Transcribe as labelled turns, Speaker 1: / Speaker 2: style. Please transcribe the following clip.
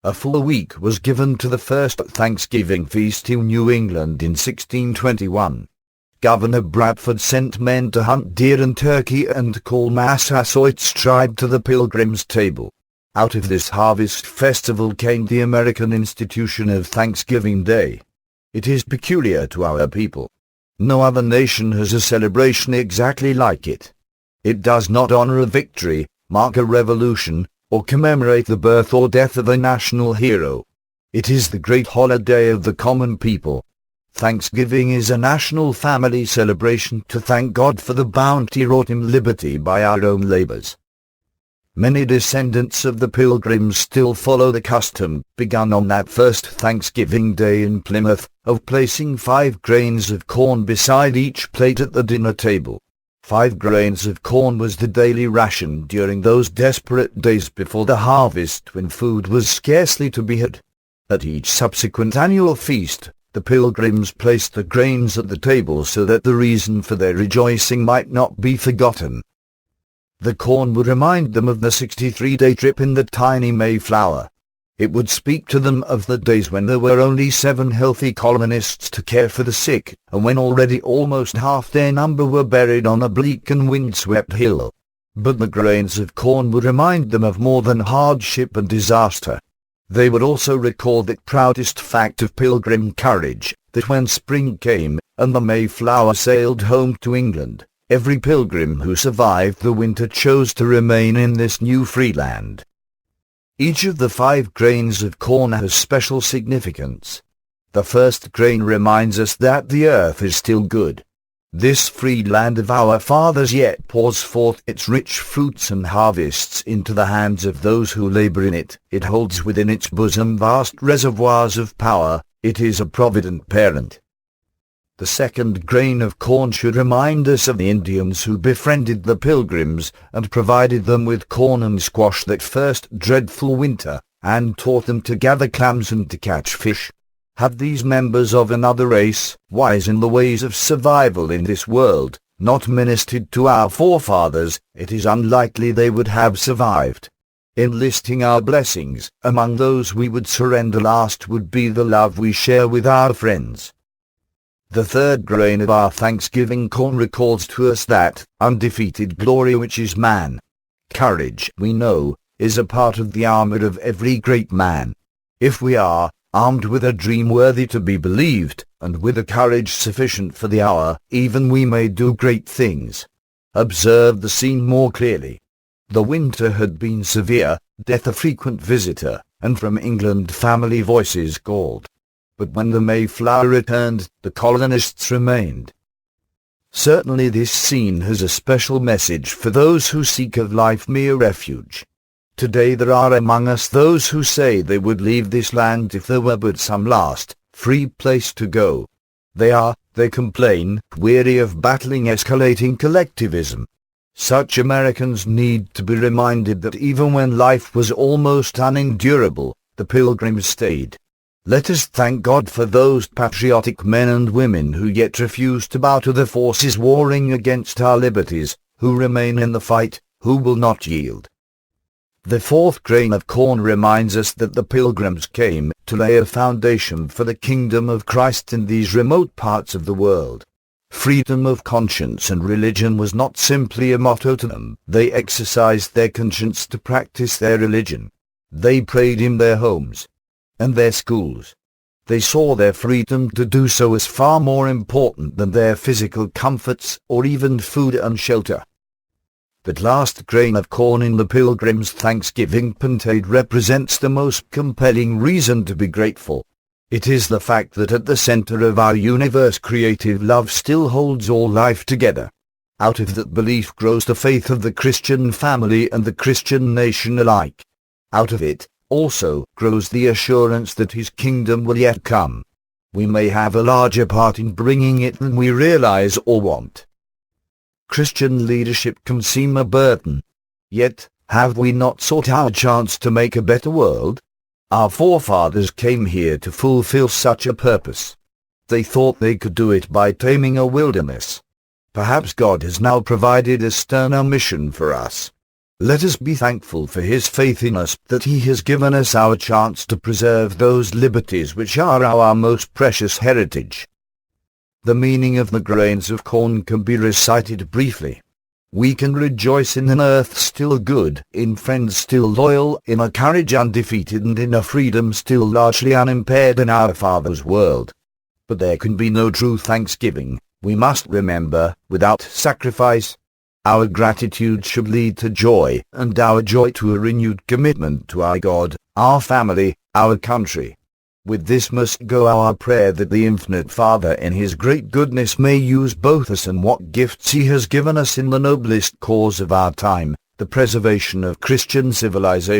Speaker 1: A full week was given to the first Thanksgiving feast in New England in 1621. Governor Bradford sent men to hunt deer and turkey and call Massasoit's tribe to the Pilgrims' table. Out of this harvest festival came the American institution of Thanksgiving Day. It is peculiar to our people. No other nation has a celebration exactly like it. It does not honor a victory, mark a revolution, or commemorate the birth or death of a national hero. It is the great holiday of the common people. Thanksgiving is a national family celebration to thank God for the bounty wrought in liberty by our own labors. Many descendants of the Pilgrims still follow the custom, begun on that first Thanksgiving Day in Plymouth, of placing 5 grains of corn beside each plate at the dinner table. 5 grains of corn was the daily ration during those desperate days before the harvest when food was scarcely to be had. At each subsequent annual feast, the Pilgrims placed the grains at the table so that the reason for their rejoicing might not be forgotten. The corn would remind them of the 63-day trip in the tiny Mayflower. It would speak to them of the days when there were only 7 healthy colonists to care for the sick, and when already almost half their number were buried on a bleak and windswept hill. But the grains of corn would remind them of more than hardship and disaster. They would also recall that proudest fact of Pilgrim courage, that when spring came, and the Mayflower sailed home to England, every pilgrim who survived the winter chose to remain in this new free land. Each of the 5 grains of corn has special significance. The first grain reminds us that the earth is still good. This free land of our fathers yet pours forth its rich fruits and harvests into the hands of those who labor in it. It holds within its bosom vast reservoirs of power. It is a provident parent. The second grain of corn should remind us of the Indians who befriended the Pilgrims and provided them with corn and squash that first dreadful winter, and taught them to gather clams and to catch fish. Had these members of another race, wise in the ways of survival in this world, not ministered to our forefathers, it is unlikely they would have survived. Enlisting our blessings, among those we would surrender last would be the love we share with our friends. The third grain of our Thanksgiving corn recalls to us that undefeated glory which is man. Courage, we know, is a part of the armor of every great man. If we are armed with a dream worthy to be believed, and with a courage sufficient for the hour, even we may do great things. Observe the scene more clearly. The winter had been severe, death a frequent visitor, and from England family voices called. But when the Mayflower returned, the colonists remained. Certainly this scene has a special message for those who seek of life mere refuge. Today there are among us those who say they would leave this land if there were but some last, free place to go. They complain, weary of battling escalating collectivism. Such Americans need to be reminded that even when life was almost unendurable, the Pilgrims stayed. Let us thank God for those patriotic men and women who yet refuse to bow to the forces warring against our liberties, who remain in the fight, who will not yield. The fourth grain of corn reminds us that the Pilgrims came to lay a foundation for the kingdom of Christ in these remote parts of the world. Freedom of conscience and religion was not simply a motto to them. They exercised their conscience to practice their religion. They prayed in their homes and their schools. They saw their freedom to do so as far more important than their physical comforts or even food and shelter. That last grain of corn in the Pilgrims' Thanksgiving pentade represents the most compelling reason to be grateful. It is the fact that at the center of our universe creative love still holds all life together. Out of that belief grows the faith of the Christian family and the Christian nation alike. Out of it also grows the assurance that his kingdom will yet come. We may have a larger part in bringing it than we realize or want. Christian leadership can seem a burden. Yet, have we not sought our chance to make a better world? Our forefathers came here to fulfill such a purpose. They thought they could do it by taming a wilderness. Perhaps God has now provided a sterner mission for us. Let us be thankful for his faith in us, that he has given us our chance to preserve those liberties which are our most precious heritage. The meaning of the grains of corn can be recited briefly. We can rejoice in an earth still good, in friends still loyal, in a courage undefeated, and in a freedom still largely unimpaired in our Father's world. But there can be no true thanksgiving, we must remember, without sacrifice. Our gratitude should lead to joy, and our joy to a renewed commitment to our God, our family, our country. With this must go our prayer that the Infinite Father in his great goodness may use both us and what gifts he has given us in the noblest cause of our time, the preservation of Christian civilization.